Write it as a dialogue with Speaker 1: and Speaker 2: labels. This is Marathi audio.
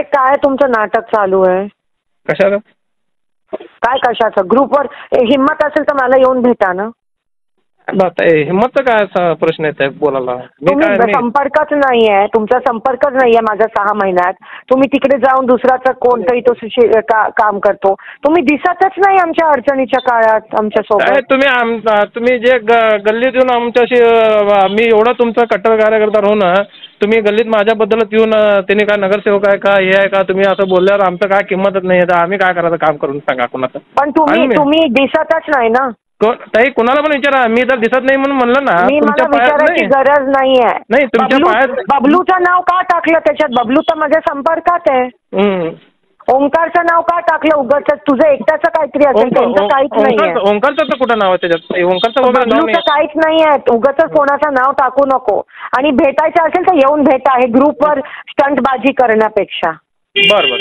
Speaker 1: अरे काय तुमचं नाटक चालू आहे?
Speaker 2: कशाला?
Speaker 1: काय कशाचं? ग्रुपवर हिम्मत असेल तर मला येऊन भेटा ना.
Speaker 2: हिंमतचा काय प्रश्न येत आहे बोलायला?
Speaker 1: तुम्ही संपर्कच नाहीये, तुमचा संपर्कच नाहीये माझा 6 महिन्यात. तुम्ही तिकडे जाऊन दुसराचा कोणतरी तो काम करतो. तुम्ही दिसतच नाही आमच्या अडचणीच्या काळात आमच्या सोबत.
Speaker 2: तुम्ही जे गल्लीत येऊन आमच्याशी मी एवढा तुमचा कट्टर कार्यकर्ता राहून तुम्ही गल्लीत माझ्याबद्दलच येऊन त्यांनी काय नगरसेवक आहे का हे आहे का तुम्ही असं बोलल्यावर आमचं काय किंमतच नाही आहे, आम्ही काय करायचं काम करून सांगा कुणाचं?
Speaker 1: पण तुम्ही दिसतच नाही ना.
Speaker 2: ताई कुणाला पण विचारा, मी जर दिसत नाही म्हणून म्हणलं ना
Speaker 1: मला विचारायची गरज नाहीये.
Speaker 2: नाही तुमच्या पायात
Speaker 1: बबलूचं नाव का टाकलं त्याच्यात? बबलू तर माझ्या संपर्कात आहे. ओंकारचं नाव का टाकलं उगाच? तुझं एकट्याचं काहीतरी असेल, त्यांचं काहीच नाही.
Speaker 2: ओंकारचं तर कुठं नाव आहे त्याच्यात? ओंकारचं
Speaker 1: बबलूचं काहीच नाही आहे. उगाच कोणाचं नाव टाकू नको. आणि भेटायचं असेल तर येऊन भेटा, हे ग्रुपवर स्टंटबाजी करण्यापेक्षा.
Speaker 2: बरं.